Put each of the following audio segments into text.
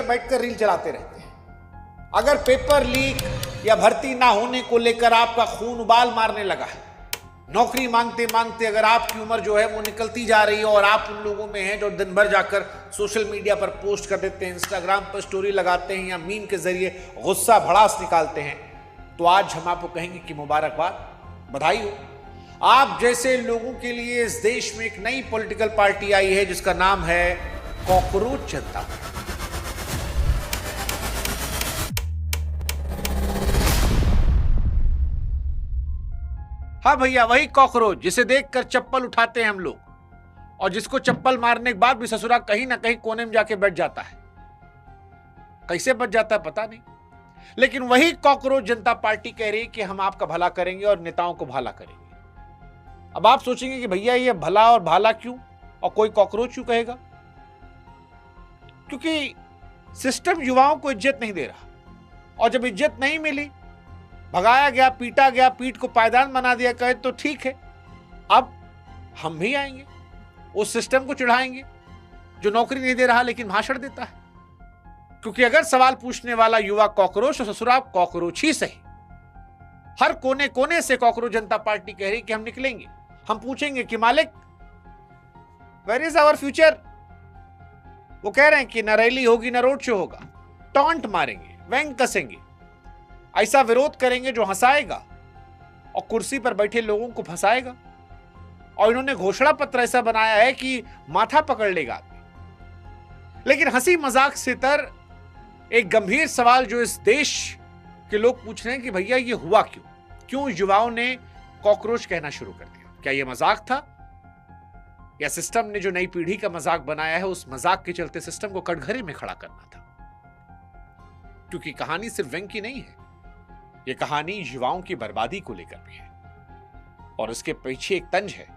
बैठकर रील चलाते रहते हैं। अगर पेपर लीक या भर्ती ना होने को लेकर आपका खून उबाल मारने लगा है, नौकरी मांगते मांगते अगर आपकी उम्र जो है वो निकलती जा रही है और आप उन लोगों में हैं जो दिन भर जाकर सोशल मीडिया पर पोस्ट कर देते हैं, इंस्टाग्राम पर स्टोरी लगाते हैं या मीम के जरिए गुस्सा भड़ास निकालते हैं, तो आज हम आपको कहेंगे कि मुबारकबाद, बधाई हो। आप जैसे लोगों के लिए इस देश में एक नई पॉलिटिकल पार्टी आई है जिसका नाम है कॉकरोच जनता। हाँ भैया, वही कॉकरोच जिसे देखकर चप्पल उठाते हैं हम लोग और जिसको चप्पल मारने के बाद भी ससुरा कहीं ना कहीं कोने में जाके बैठ जाता है। कैसे बच जाता है पता नहीं, लेकिन वही कॉकरोच जनता पार्टी कह रही है कि हम आपका भला करेंगे और नेताओं को भला करेंगे। अब आप सोचेंगे कि भैया ये भला और भाला क्यों और कोई कॉकरोच क्यों कहेगा? क्योंकि सिस्टम युवाओं को इज्जत नहीं दे रहा और जब इज्जत नहीं मिली, भगाया गया, पीटा गया, पीठ को पायदान बना दिया, कहे तो ठीक है, अब हम भी आएंगे, उस सिस्टम को चिढ़ाएंगे जो नौकरी नहीं दे रहा लेकिन भाषण देता है। क्योंकि अगर सवाल पूछने वाला युवा कॉकरोच तो ससुराल कॉकरोच ही सही। हर कोने कोने से कॉकरोच जनता पार्टी कह रही कि हम निकलेंगे, हम पूछेंगे कि मालिक वेयर इज आवर फ्यूचर। वो कह रहे हैं कि न रैली होगी न रोड शो होगा, टॉन्ट मारेंगे, व्यंग कसेंगे, ऐसा विरोध करेंगे जो हंसाएगा और कुर्सी पर बैठे लोगों को फंसाएगा। और इन्होंने घोषणा पत्र ऐसा बनाया है कि माथा पकड़ लेगा आदमी। लेकिन हंसी मजाक से तर एक गंभीर सवाल जो इस देश के लोग पूछ रहे हैं कि भैया ये हुआ क्यों युवाओं ने कॉकरोच कहना शुरू कर दिया? क्या ये मजाक था या सिस्टम ने जो नई पीढ़ी का मजाक बनाया है उस मजाक के चलते सिस्टम को कटघरे में खड़ा करना था? क्योंकि कहानी सिर्फ व्यंग की नहीं है, ये कहानी युवाओं की बर्बादी को लेकर भी है और इसके पीछे एक तंज है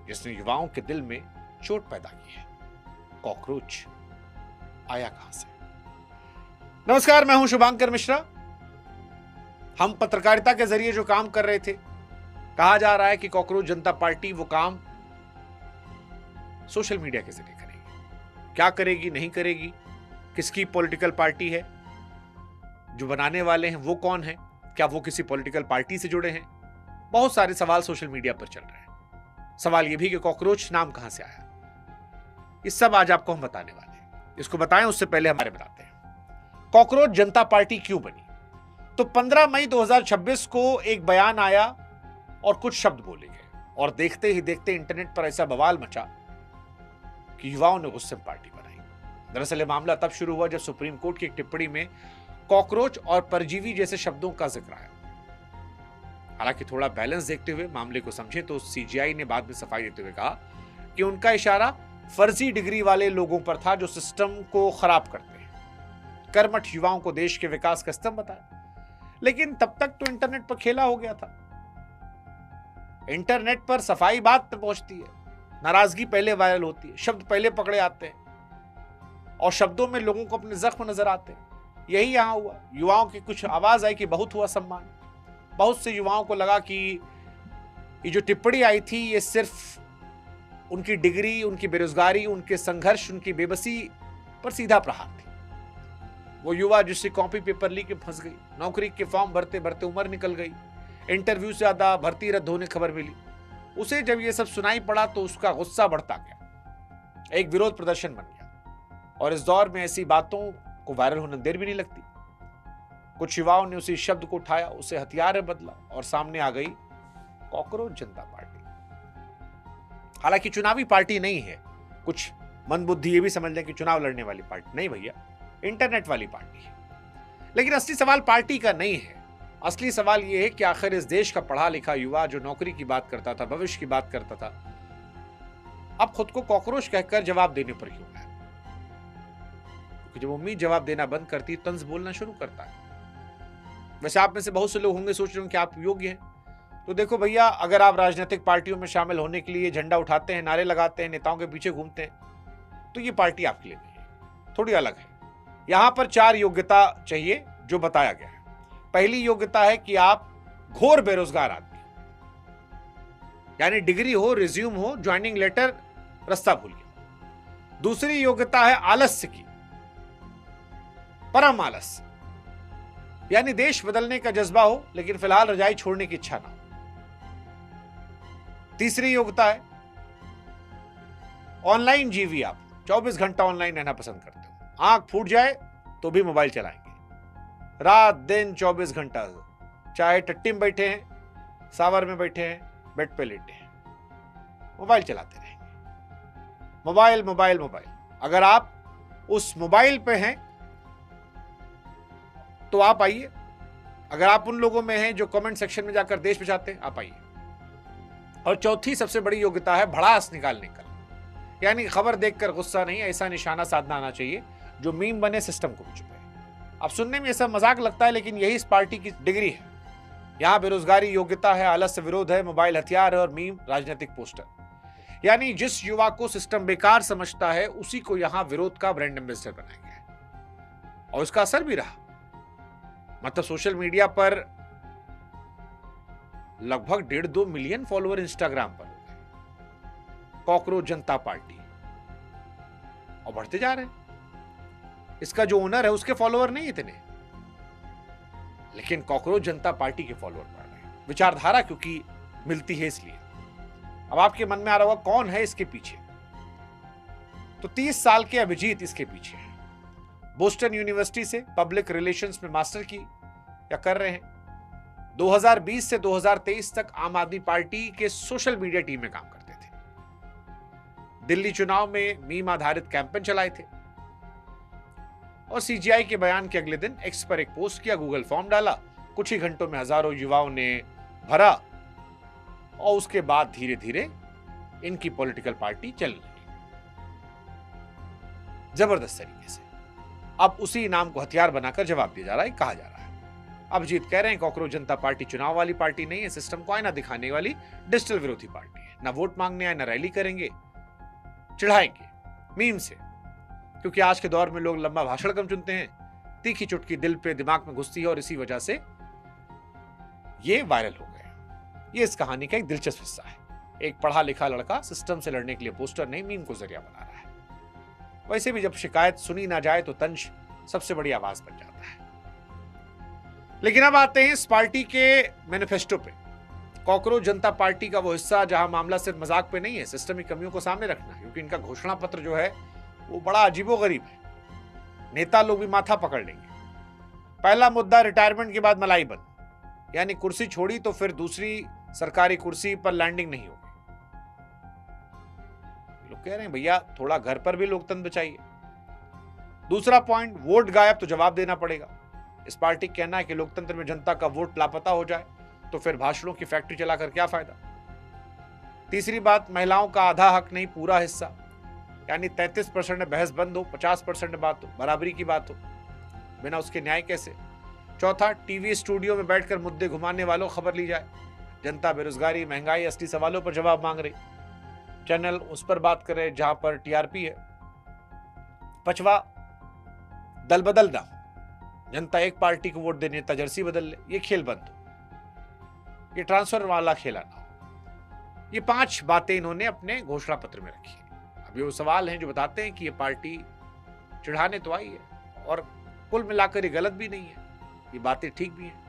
जिसने युवाओं के दिल में चोट पैदा की है। कॉकरोच आया कहां से? नमस्कार, मैं हूं शुभांकर मिश्रा। हम पत्रकारिता के जरिए जो काम कर रहे थे, कहा जा रहा है कि कॉकरोच जनता पार्टी वो काम सोशल मीडिया के जरिए करेगी। क्या करेगी, नहीं करेगी, किसकी पॉलिटिकल पार्टी है, जो बनाने वाले हैं वो कौन है, क्या वो किसी पॉलिटिकल पार्टी से जुड़े हैं? बहुत सारे सवाल सोशल मीडिया पर चल रहे हैं। सवाल ये भी कि कॉकरोच नाम कहां से आया, ये सब आज आपको हम बताने वाले हैं। इसको बताएं उससे पहले हमारे बताते हैं कॉकरोच जनता पार्टी क्यों बनी। तो 15 मई 2026 को एक बयान आया और कुछ शब्द बोले गए और देखते ही देखते इंटरनेट पर ऐसा बवाल मचा कि युवाओं ने गुस्से में पार्टी बनाई। दरअसल ये मामला तब शुरू हुआ जब सुप्रीम कोर्ट की एक टिप्पणी में कॉकरोच और परजीवी जैसे शब्दों का जिक्र आया। हालांकि थोड़ा बैलेंस देखते हुए मामले को समझें तो सीजीआई ने बाद में सफाई देते हुए कहा कि उनका इशारा फर्जी डिग्री वाले लोगों पर था जो सिस्टम को खराब करते हैं, कर्मठ युवाओं को देश के विकास का स्तंभ बताया। लेकिन तब तक तो इंटरनेट पर खेला हो गया था। इंटरनेट पर सफाई बात पर पहुंचती है, नाराजगी पहले वायरल होती है, शब्द पहले पकड़े आते हैं और शब्दों में लोगों को अपने जख्म नजर आते हैं। यही यहां हुआ। युवाओं की कुछ आवाज आई कि बहुत हुआ सम्मान। बहुत से युवाओं को लगा कि ये जो टिप्पणी आई थी ये सिर्फ उनकी डिग्री, उनकी बेरोजगारी, उनके संघर्ष, उनकी बेबसी पर सीधा प्रहार थी। वो युवा जिससे कॉपी पेपर लीक में फंस गई, नौकरी के फॉर्म भरते भरते उम्र निकल गई, इंटरव्यू से ज्यादा भर्ती रद्द होने खबर मिली, उसे जब ये सब सुनाई पड़ा तो उसका गुस्सा बढ़ता गया, एक विरोध प्रदर्शन बन गया। और इस दौर में ऐसी बातों को वायरल होने देर भी नहीं लगती। कुछ युवाओं ने उसी शब्द को उठाया, उसे हथियार में बदला और सामने आ गई कॉकरोच जनता पार्टी। हालांकि चुनावी पार्टी नहीं है, कुछ मंदबुद्धि ये भी समझ लें कि चुनाव लड़ने वाली पार्टी नहीं भैया, इंटरनेट वाली पार्टी है। लेकिन असली सवाल पार्टी का नहीं है। असली सवाल यह है कि आखिर इस देश का पढ़ा लिखा युवा जो नौकरी की बात करता था, भविष्य की बात करता था, अब खुद को कॉकरोच कहकर जवाब देने पर क्यों है? जब उम्मीद जवाब देना बंद करती है, तंज बोलना शुरू करता है। वैसे आप में से बहुत से लोग होंगे सोच रहे होंगे कि आप योग्य हैं। तो देखो भैया, अगर आप राजनीतिक पार्टियों में शामिल होने के लिए झंडा उठाते हैं, नारे लगाते हैं, नेताओं के पीछे घूमते हैं, तो ये पार्टी आपके लिए नहीं है, थोड़ी अलग है। यहां पर 4 योग्यता चाहिए जो बताया गया है। पहली योग्यता है कि आप घोर बेरोजगार आदमी, यानी डिग्री हो, रिज्यूम हो, ज्वाइनिंग लेटर, रास्ता भूल गया। दूसरी योग्यता है आलस्य की, परम आलस, यानी देश बदलने का जज्बा हो लेकिन फिलहाल रजाई छोड़ने की इच्छा ना हो। तीसरी योग्यता है ऑनलाइन जीवी। आप 24 घंटा ऑनलाइन रहना पसंद करते हो, आंख फूट जाए तो भी मोबाइल चलाएंगे, रात दिन 24 घंटा, चाहे टट्टी में बैठे हैं, सावर में बैठे हैं, बेड पे लेटे हैं, मोबाइल चलाते रहेंगे। Mobile mobile mobile. अगर आप उस मोबाइल पे हैं तो आप आइए। अगर आप उन लोगों में हैं जो कमेंट सेक्शन में जाकर देश बचाते हैं, आप आइए। और चौथी सबसे बड़ी योग्यता है भड़ास निकालने का, यानी खबर देखकर गुस्सा नहीं, ऐसा निशाना साधना आना चाहिए जो मीम बने, सिस्टम को भी छुपाए। अब सुनने में ऐसा मजाक लगता है लेकिन यही इस पार्टी की डिग्री है। यहां बेरोजगारी योग्यता है, आलस्य विरोध है, मोबाइल हथियार है और मीम राजनीतिक पोस्टर। यानी जिस युवा को सिस्टम बेकार समझता है उसी को यहां विरोध का ब्रांड एम्बेसडर बनाया गया है और उसका असर भी रहा। मतलब सोशल मीडिया पर लगभग 1.5-2 मिलियन फॉलोअर इंस्टाग्राम पर हो गए कॉकरोच जनता पार्टी, और बढ़ते जा रहे हैं। इसका जो ओनर है उसके फॉलोअर नहीं इतने, लेकिन कॉकरोच जनता पार्टी के फॉलोअर बढ़ रहे हैं। विचारधारा क्योंकि मिलती है इसलिए। अब आपके मन में आ रहा होगा कौन है इसके पीछे, तो 30 साल के अभिजीत इसके पीछे है। बोस्टन यूनिवर्सिटी से पब्लिक रिलेशंस में मास्टर की या कर रहे हैं। 2020 से 2023 तक आम आदमी पार्टी के सोशल मीडिया टीम में काम करते थे। दिल्ली चुनाव में मीम आधारित कैंपेन चलाए थे और सीजीआई के बयान के अगले दिन एक्स पर एक पोस्ट किया, गूगल फॉर्म डाला, कुछ ही घंटों में हजारों युवाओं ने भरा और उसके बाद धीरे धीरे इनकी पॉलिटिकल पार्टी चल रही जबरदस्त तरीके से। अब उसी इनाम को हथियार बनाकर जवाब दिया जा रहा है, कहा जा रहा है। अभिजीत कह रहे हैं कॉकरोच जनता पार्टी चुनाव वाली पार्टी नहीं है, सिस्टम को आईना दिखाने वाली डिजिटल विरोधी पार्टी है। ना वोट मांगने आए, ना रैली करेंगे, चिढ़ाएंगे मीम से, क्योंकि आज के दौर में लोग लंबा भाषण कम चुनते हैं, तीखी चुटकी दिल पे दिमाग में घुसती है और इसी वजह से ये वायरल हो गए। ये इस कहानी का एक दिलचस्प हिस्सा है। एक पढ़ा लिखा लड़का सिस्टम से लड़ने के लिए पोस्टर नहीं, मीम को जरिया बना रहा है। वैसे भी जब शिकायत सुनी ना जाए तो तंज सबसे बड़ी आवाज बन जाता है। लेकिन अब आते हैं इस पार्टी के मैनिफेस्टो पे। कॉकरोच जनता पार्टी का वो हिस्सा जहां मामला सिर्फ मजाक पे नहीं है, सिस्टम की कमियों को सामने रखना, क्योंकि इनका घोषणा पत्र जो है वो बड़ा अजीबोगरीब है। नेता लोग भी माथा पकड़ लेंगे। पहला मुद्दा रिटायरमेंट के बाद मलाई बंद, यानी कुर्सी छोड़ी तो फिर दूसरी सरकारी कुर्सी पर लैंडिंग नहीं होगी। लोग कह रहे हैं भैया थोड़ा घर पर भी लोकतंत्र चाहिए। दूसरा पॉइंट, वोट गायब तो जवाब देना पड़ेगा। इस पार्टी का कहना है कि लोकतंत्र में जनता का वोट लापता हो जाए तो फिर भाषणों की फैक्ट्री चलाकर क्या फायदा। तीसरी बात, महिलाओं का आधा हक नहीं पूरा हिस्सा, यानी 33% में बहस बंद हो, 50% में बात हो, बराबरी की बात हो, बिना उसके न्याय कैसे। चौथा, टीवी स्टूडियो में बैठकर मुद्दे घुमाने वालों खबर ली जाए। जनता बेरोजगारी, महंगाई, असली सवालों पर जवाब मांग रही, चैनल उस पर बात करे जहां पर टीआरपी है। पांचवा, दल बदल ना, जनता एक पार्टी को वोट देने जर्सी बदल ले, ये खेल बंद हो, ये ट्रांसफर वाला खेला ना हो। ये 5 बातें इन्होंने अपने घोषणा पत्र में रखी है। अब ये वो सवाल हैं जो बताते हैं कि ये पार्टी चिढ़ाने तो आई है और कुल मिलाकर ये गलत भी नहीं है, ये बातें ठीक भी हैं।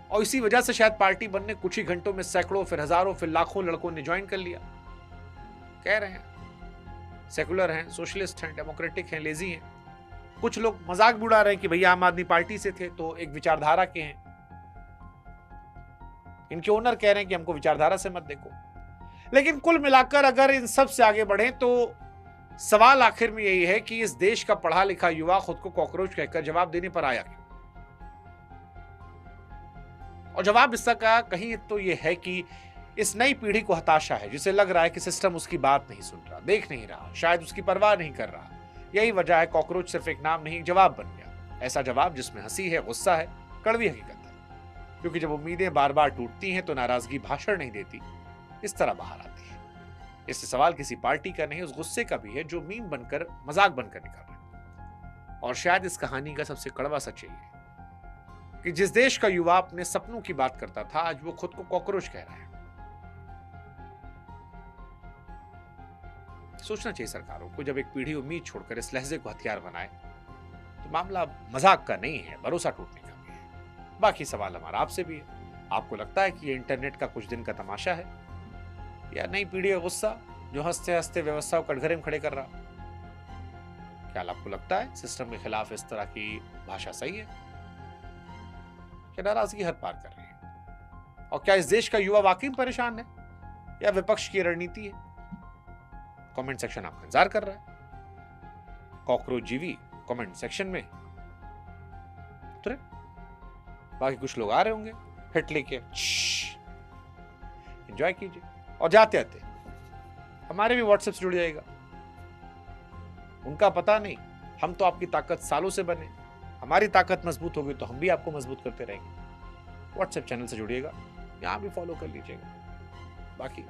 और इसी वजह से शायद पार्टी बनने कुछ ही घंटों में सैकड़ों, फिर हजारों, फिर लाखों लड़कों ने ज्वाइन कर लिया। कह रहे हैं सेकुलर हैं, सोशलिस्ट हैं, डेमोक्रेटिक हैं, लेजी हैं। कुछ लोग मजाक भी उड़ा रहे हैं कि भैया आम आदमी पार्टी से थे तो एक विचारधारा के हैं। इनके ओनर कह रहे हैं कि हमको विचारधारा से मत देखो। लेकिन कुल मिलाकर अगर इन सब से आगे बढ़े तो सवाल आखिर में यही है कि इस देश का पढ़ा लिखा युवा खुद को कॉकरोच कहकर जवाब देने पर आया क्यों। और जवाब इसका कहीं तो यह है कि इस नई पीढ़ी को हताशा है, जिसे लग रहा है कि सिस्टम उसकी बात नहीं सुन रहा, देख नहीं रहा, शायद उसकी परवाह नहीं कर रहा। यही वजह है कॉकरोच सिर्फ एक नाम नहीं, जवाब बन गया। ऐसा जवाब जिसमें हंसी है, गुस्सा है, कड़वी हकीकत है। क्योंकि जब उम्मीदें बार बार टूटती हैं तो नाराजगी भाषण नहीं देती, इस तरह बाहर आती है। इससे सवाल किसी पार्टी का नहीं, उस गुस्से का भी है जो मीम बनकर, मजाक बनकर निकल रहा है। और शायद इस कहानी का सबसे कड़वा सच यही है कि जिस देश का युवा अपने सपनों की बात करता था, आज वो खुद को कॉकरोच कह रहा है। सोचना चाहिए सरकारों को, जब एक पीढ़ी उम्मीद छोड़कर इस लहजे को हथियार बनाए तो मामला मजाक का नहीं है, भरोसा टूटने का भी है। बाकी सवाल हमारा आपसे भी है, आपको लगता है कि ये इंटरनेट का कुछ दिन का तमाशा है, या नई पीढ़ी का गुस्सा जो हंसते हंसते व्यवस्था को कटघरे में खड़े कर रहा? क्या आपको लगता है सिस्टम के खिलाफ इस तरह की भाषा सही है, क्या नाराजगी हद पार कर रही है? और क्या इस देश का युवा वाकई में परेशान है, या विपक्ष की रणनीति है? कमेंट सेक्शन आपका इंतजार कर रहा है। कॉकरोच जीवी कमेंट सेक्शन में उतरे, बाकी कुछ लोग आ रहे होंगे हिट लेके, एंजॉय कीजिए। और जाते आते हमारे भी व्हाट्सएप से जुड़ जाएगा, उनका पता नहीं, हम तो आपकी ताकत सालों से बने, हमारी ताकत मजबूत होगी तो हम भी आपको मजबूत करते रहेंगे। व्हाट्सएप चैनल से जुड़िएगा, यहां भी फॉलो कर लीजिएगा। बाकी